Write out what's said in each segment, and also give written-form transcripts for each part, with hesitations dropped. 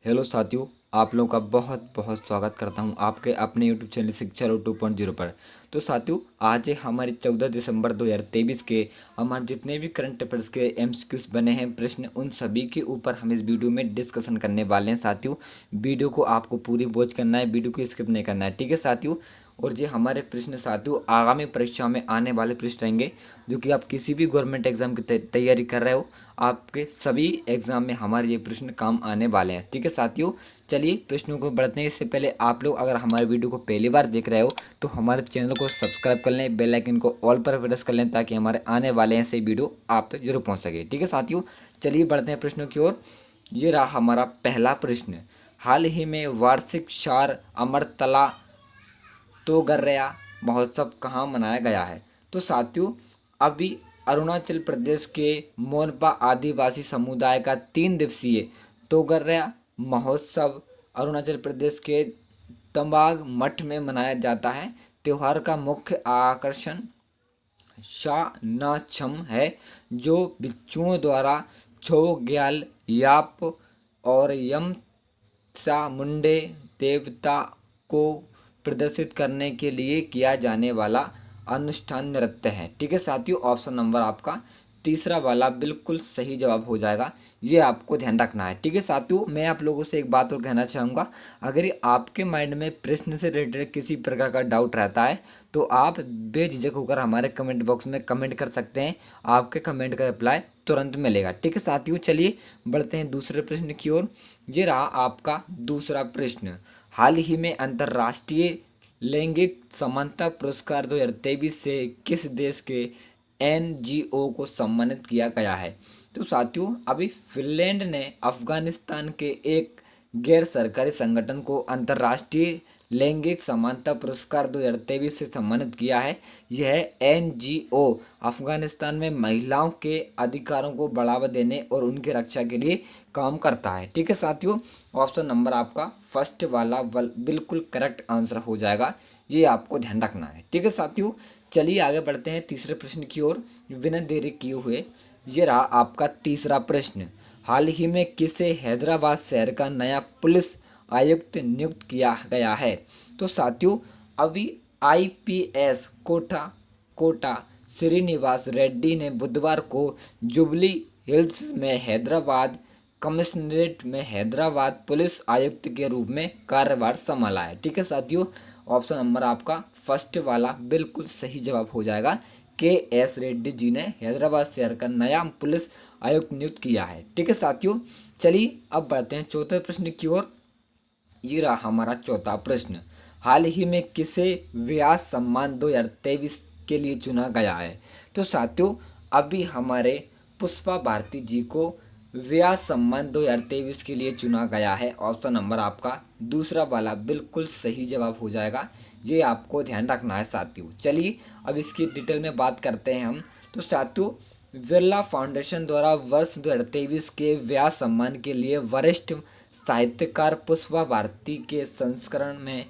Hello साथियों, आप लोगों का बहुत बहुत स्वागत करता हूं आपके अपने यूट्यूब चैनल शिक्षा 2.0 पर। तो साथियों, आज है हमारे 14 दिसंबर 2023 के हमारे जितने भी करंट अफेयर्स के एमसीक्यूज बने हैं प्रश्न, उन सभी के ऊपर हम इस वीडियो में डिस्कशन करने वाले हैं साथियों। वीडियो को आपको पूरी वॉच करना है, वीडियो को स्किप नहीं करना है, ठीक है साथियों। और ये हमारे प्रश्न साथियों आगामी परीक्षा में आने वाले प्रश्न रहेंगे, जो कि आप किसी भी गवर्नमेंट एग्जाम की तैयारी कर रहे हो, आपके सभी एग्जाम में हमारे ये प्रश्न काम आने वाले हैं, ठीक है साथियों। चलिए प्रश्नों को बढ़ते हैं। इससे पहले आप लोग अगर हमारे वीडियो को पहली बार देख रहे हो तो हमारे चैनल को सब्सक्राइब कर लें, बेल आइकन को ऑल पर प्रेस कर लें, ताकि हमारे आने वाले ऐसे वीडियो आप तक जरूर पहुंच सके, ठीक है साथियों। चलिए बढ़ते हैं प्रश्नों की ओर। ये रहा हमारा पहला प्रश्न। हाल ही में वार्षिक शार अमरतला तोगर्या महोत्सव कहाँ मनाया गया है? तो साथियों, अभी अरुणाचल प्रदेश के मोनपा आदिवासी समुदाय का 3 दिवसीय तोगर्या महोत्सव अरुणाचल प्रदेश के तंबाग मठ में मनाया जाता है। त्योहार का मुख्य आकर्षण शा न छम है, जो बिच्छुओं द्वारा छोग्याल याप और यमसा मुंडे देवता को प्रदर्शित करने के लिए किया जाने वाला अनुष्ठान नृत्य है, ठीक है साथियों। ऑप्शन नंबर आपका तीसरा वाला बिल्कुल सही जवाब हो जाएगा। ये आपको ध्यान रखना है, ठीक है साथियों। मैं आप लोगों से एक बात और कहना चाहूँगा, अगर ये आपके माइंड में प्रश्न से रिलेटेड किसी प्रकार का डाउट रहता है तो आप बेझिझक होकर हमारे कमेंट बॉक्स में कमेंट कर सकते हैं। आपके कमेंट का रिप्लाई तुरंत मिलेगा, ठीक है साथियों। चलिए बढ़ते हैं दूसरे प्रश्न की ओर। ये रहा आपका दूसरा प्रश्न। हाल ही में अंतर्राष्ट्रीय लैंगिक समानता पुरस्कार 2023 से किस देश के एनजीओ को सम्मानित किया गया है? तो साथियों, अभी फिनलैंड ने अफगानिस्तान के एक गैर सरकारी संगठन को अंतर्राष्ट्रीय लैंगिक समानता पुरस्कार 2023 से सम्मानित किया है। यह एनजीओ अफगानिस्तान में महिलाओं के अधिकारों को बढ़ावा देने और उनकी रक्षा के लिए काम करता है, ठीक है साथियों। ऑप्शन नंबर आपका फर्स्ट वाला बिल्कुल करेक्ट आंसर हो जाएगा। ये आपको ध्यान रखना है, ठीक है साथियों। चलिए आगे बढ़ते हैं तीसरे प्रश्न की ओर बिना देरी किए हुए। ये रहा आपका तीसरा प्रश्न। हाल ही में किसे हैदराबाद शहर का नया पुलिस आयुक्त नियुक्त किया गया है? तो साथियों, अभी आईपीएस कोटा श्रीनिवास रेड्डी ने बुधवार को जुबली हिल्स में हैदराबाद कमिश्नरेट में हैदराबाद पुलिस आयुक्त के रूप में कार्यभार संभाला है, ठीक है साथियों। ऑप्शन नंबर आपका फर्स्ट वाला बिल्कुल सही जवाब हो जाएगा। के एस रेड्डी जी ने हैदराबाद शहर का नया पुलिस आयुक्त नियुक्त किया है, ठीक है साथियों। चलिए अब बढ़ते हैं चौथे प्रश्न की ओर। ये रहा हमारा चौथा प्रश्न। हाल ही में किसे व्यास सम्मान 2023 के लिए चुना गया है? तो साथियों, अभी हमारे पुष्पा भारती जी को व्यास सम्मान 2023 के लिए चुना गया है। ऑप्शन नंबर आपका दूसरा वाला बिल्कुल सही जवाब हो जाएगा। ये आपको ध्यान रखना है साथियों। चलिए अब इसकी डिटेल में बात करते हैं हम। तो साथियों, बिरला फाउंडेशन द्वारा वर्ष 2023 के व्यास सम्मान के लिए वरिष्ठ साहित्यकार पुष्पा भारती के संस्करण में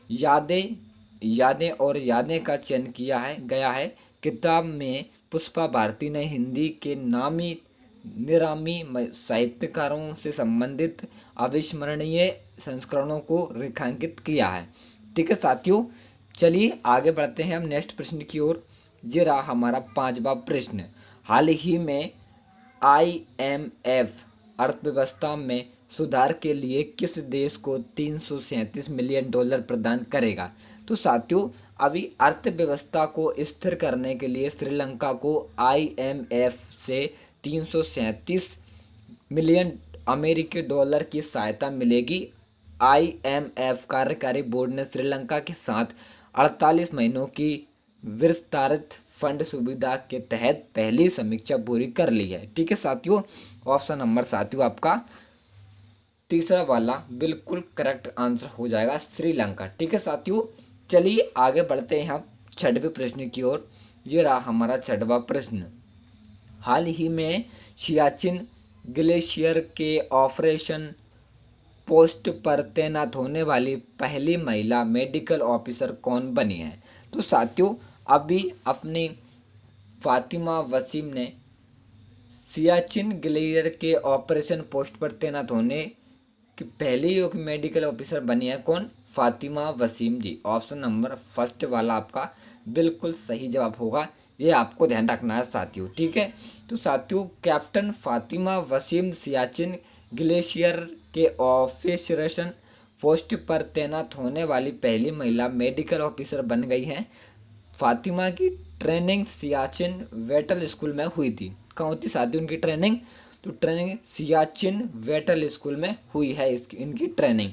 यादें यादें का चयन किया गया है। किताब में पुष्पा भारती ने हिंदी के नामी निरामी साहित्यकारों से संबंधित अविस्मरणीय संस्करणों को रेखांकित किया है, ठीक है साथियों। चलिए आगे बढ़ते हैं हम नेक्स्ट प्रश्न की ओर। ये रहा हमारा पांचवा प्रश्न। हाल ही में आईएमएफ अर्थव्यवस्था में सुधार के लिए किस देश को $337 मिलियन प्रदान करेगा? तो साथियों, अभी अर्थव्यवस्था को स्थिर करने के लिए श्रीलंका को आईएमएफ से 337 मिलियन अमेरिकी डॉलर की सहायता मिलेगी। आईएमएफ कार्यकारी बोर्ड ने श्रीलंका के साथ 48 महीनों की विस्तारित फंड सुविधा के तहत पहली समीक्षा पूरी कर ली है, ठीक है साथियों। ऑप्शन नंबर साथियों आपका तीसरा वाला बिल्कुल करेक्ट आंसर हो जाएगा, श्रीलंका, ठीक है साथियों। चलिए आगे बढ़ते हैं हम छठवें प्रश्न की ओर। ये रहा हमारा छठवां प्रश्न। हाल ही में सियाचिन ग्लेशियर के ऑपरेशन पोस्ट पर तैनात होने वाली पहली महिला मेडिकल ऑफिसर कौन बनी है? तो साथियों, अभी अपनी फातिमा वसीम ने सियाचिन ग्लेशियर के ऑपरेशन पोस्ट पर तैनात होने कि पहली जो मेडिकल ऑफिसर बनी है कौन, फातिमा वसीम जी। ऑप्शन नंबर फर्स्ट वाला आपका बिल्कुल सही जवाब होगा, ये आपको ध्यान रखना है साथियों, ठीक है। तो साथियों कैप्टन फातिमा वसीम सियाचिन ग्लेशियर के ऑफिसरेशन पोस्ट पर तैनात होने वाली पहली महिला मेडिकल ऑफिसर बन गई हैं। फातिमा की ट्रेनिंग सियाचिन वेटल स्कूल में हुई थी। कहाँ होती साथियों उनकी ट्रेनिंग, तो ट्रेनिंग सियाचिन वेटल स्कूल में हुई है इसकी इनकी ट्रेनिंग,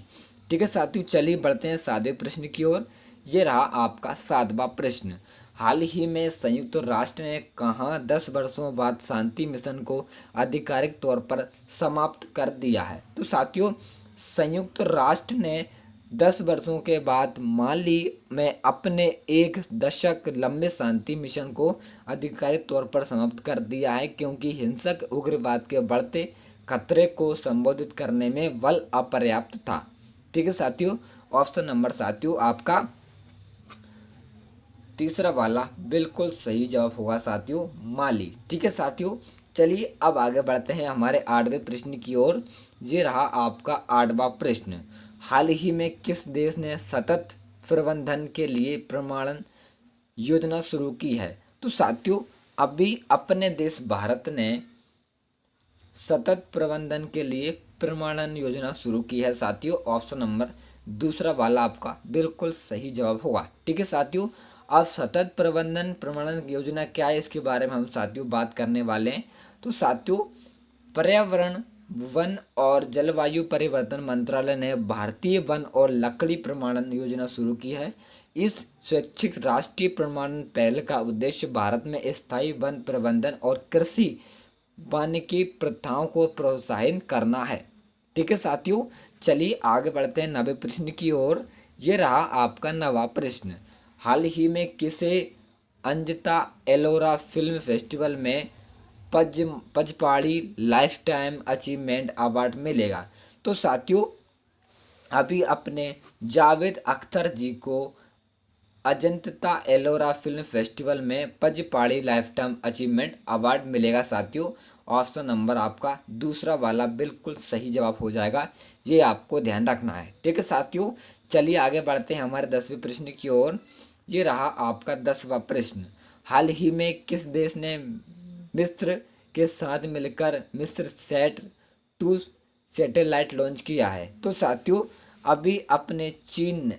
ठीक है साथियों। चलिए बढ़ते हैं सातवें प्रश्न की ओर। ये रहा आपका सातवां प्रश्न। हाल ही में संयुक्त राष्ट्र ने कहाँ 10 वर्षों बाद शांति मिशन को आधिकारिक तौर पर समाप्त कर दिया है। तो साथियों संयुक्त राष्ट्र ने 10 वर्षों के बाद माली में अपने 1 दशक लंबे शांति मिशन को आधिकारिक तौर पर समाप्त कर दिया है, क्योंकि हिंसक उग्रवाद के बढ़ते खतरे को संबोधित करने में बल अपर्याप्त था, ठीक है साथियों। ऑप्शन नंबर साथियों आपका तीसरा वाला बिल्कुल सही जवाब होगा साथियों, माली, ठीक है साथियों। चलिए अब आगे बढ़ते हैं हमारे आठवें प्रश्न की ओर। ये रहा आपका आठवां प्रश्न। हाल ही में किस देश ने सतत प्रबंधन के लिए प्रमाणन योजना शुरू की है। तो साथियों अभी अपने देश भारत ने सतत प्रबंधन के लिए प्रमाणन योजना शुरू की है साथियों। ऑप्शन नंबर दूसरा वाला आपका बिल्कुल सही जवाब होगा, ठीक है साथियों। अब सतत प्रबंधन प्रमाणन योजना क्या है इसके बारे में हम साथियों बात करने वाले हैं। तो साथियों पर्यावरण वन और जलवायु परिवर्तन मंत्रालय ने भारतीय वन और लकड़ी प्रमाणन योजना शुरू की है। इस स्वैच्छिक राष्ट्रीय प्रमाणन पहल का उद्देश्य भारत में स्थायी वन प्रबंधन और कृषि वानिकी प्रथाओं को प्रोत्साहित करना है, ठीक है साथियों। चलिए आगे बढ़ते हैं नवे प्रश्न की ओर। ये रहा आपका नवा प्रश्न। हाल ही में किसे अंजता एलोरा फिल्म फेस्टिवल में पचपाड़ी लाइफ टाइम अचीवमेंट अवार्ड मिलेगा। तो साथियों अभी अपने जावेद अख्तर जी को अजंता एलोरा फिल्म फेस्टिवल में पचपाड़ी लाइफ टाइम अचीवमेंट अवार्ड मिलेगा साथियों। ऑप्शन नंबर आपका दूसरा वाला बिल्कुल सही जवाब हो जाएगा, ये आपको ध्यान रखना है, ठीक है साथियों। चलिए आगे बढ़ते हैं हमारे 10वें प्रश्न की ओर। ये रहा आपका 10वां प्रश्न। हाल ही में किस देश ने मिस्र के साथ मिलकर मिस्र सेट 2 सैटेलाइट लॉन्च किया है। तो साथियों अभी अपने चीन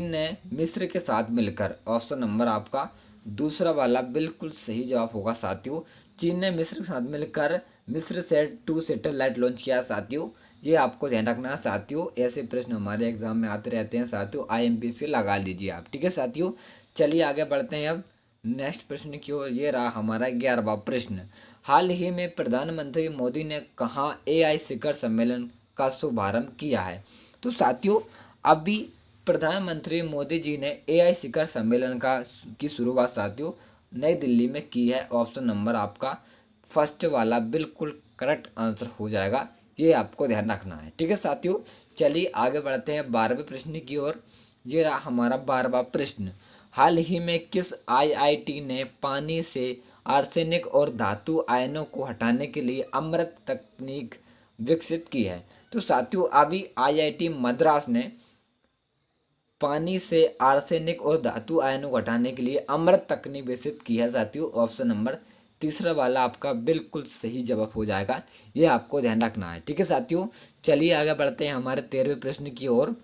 ने मिस्र के साथ मिलकर, ऑप्शन नंबर आपका दूसरा वाला बिल्कुल सही जवाब होगा साथियों। चीन ने मिस्र के साथ मिलकर मिस्र सेट 2 सैटेलाइट लॉन्च किया साथियों, ये आपको ध्यान रखना है साथियों। ऐसे प्रश्न हमारे एग्जाम में आते रहते हैं साथियों, IMP से लगा लीजिए आप, ठीक है साथियों। चलिए आगे बढ़ते हैं अब नेक्स्ट प्रश्न की ओर। ये रहा हमारा 11वां प्रश्न। हाल ही में प्रधानमंत्री मोदी ने कहाँ AI शिखर सम्मेलन का शुभारंभ किया है। तो साथियों अभी प्रधानमंत्री मोदी जी ने AI शिखर सम्मेलन की शुरुआत साथियों नई दिल्ली में की है। ऑप्शन नंबर आपका फर्स्ट वाला बिल्कुल करेक्ट आंसर हो जाएगा, ये आपको ध्यान रखना है, ठीक है साथियों। चलिए आगे बढ़ते हैं 12वें प्रश्न की ओर। ये रहा हमारा 12वां प्रश्न। हाल ही में किस IIT ने पानी से आर्सेनिक और धातु आयनों को हटाने के लिए अमृत तकनीक विकसित की है। तो साथियों अभी IIT मद्रास ने पानी से आर्सेनिक और धातु आयनों को हटाने के लिए अमृत तकनीक विकसित की है साथियों। ऑप्शन नंबर तीसरा वाला आपका बिल्कुल सही जवाब हो जाएगा, ये आपको ध्यान रखना है, ठीक है साथियों। चलिए आगे बढ़ते हैं हमारे 13वें प्रश्न की ओर।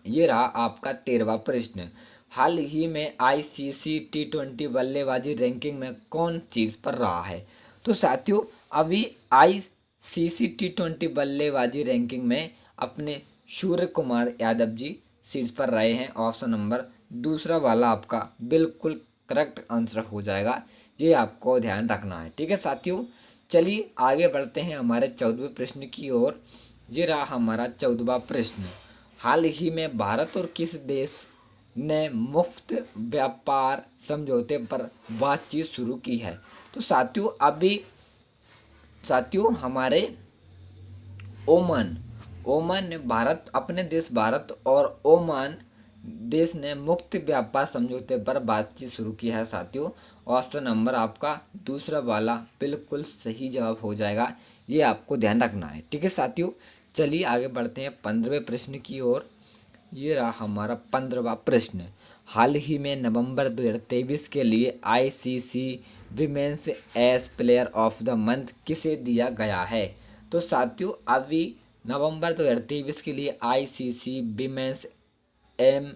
ये रहा आपका 13वां प्रश्न। हाल ही में ICC T20 बल्लेबाजी रैंकिंग में कौन शीर्ष पर रहा है। तो साथियों अभी ICC T20 बल्लेबाजी रैंकिंग में अपने सूर्य कुमार यादव जी शीर्ष पर रहे हैं। ऑप्शन नंबर दूसरा वाला आपका बिल्कुल करेक्ट आंसर हो जाएगा, ये आपको ध्यान रखना है, ठीक है साथियों। चलिए आगे बढ़ते हैं हमारे 14वें प्रश्न की ओर। ये रहा हमारा 14वां प्रश्न। हाल ही में भारत और किस देश ने मुफ्त व्यापार समझौते पर बातचीत शुरू की है। तो साथियों हमारे ओमान ने अपने देश भारत और ओमान देश ने मुक्त व्यापार समझौते पर बातचीत शुरू की है साथियों। ऑप्शन नंबर आपका दूसरा वाला बिल्कुल सही जवाब हो जाएगा, ये आपको ध्यान रखना है। ठीक है साथियों, चलिए आगे बढ़ते हैं 15वें प्रश्न की ओर। ये रहा हमारा 15वां प्रश्न। हाल ही में नवंबर 2023 के लिए ICC women's S player of the month किसे दिया गया है? तो साथियों अभी नवंबर 2023 के लिए ICC women's um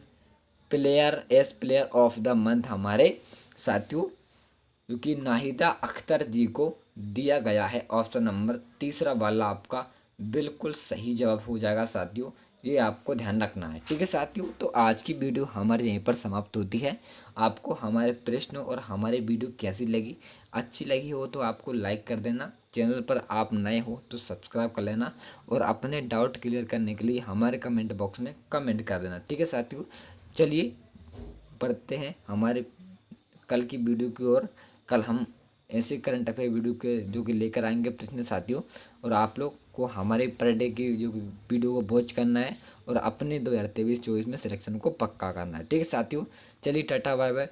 player of the month हमारे साथियों क्योंकि नाहिदा अख्तर जी को दिया गया है। ऑप्शन नंबर तीसरा वाला आपका बिल्कुल सही जवाब हो जाएगा साथियों, ये आपको ध्यान रखना है। ठीक है साथियों, तो आज की वीडियो हमारे यहीं पर समाप्त होती है। आपको हमारे प्रश्न और हमारे वीडियो कैसी लगी, अच्छी लगी हो तो आपको लाइक कर देना, चैनल पर आप नए हो तो सब्सक्राइब कर लेना और अपने डाउट क्लियर करने के लिए हमारे कमेंट बॉक्स में कमेंट कर देना। ठीक है साथियों, चलिए बढ़ते हैं हमारे कल की वीडियो की ओर। कल हम ऐसे करंट अफेयर वीडियो के जो कि लेकर आएंगे प्रश्न साथियों, और आप लोग को हमारे पर डे की जो वीडियो को वॉच करना है और अपने 2023-24 में सिलेक्शन को पक्का करना है। ठीक है साथियों, चलिए टाटा बाय बाय।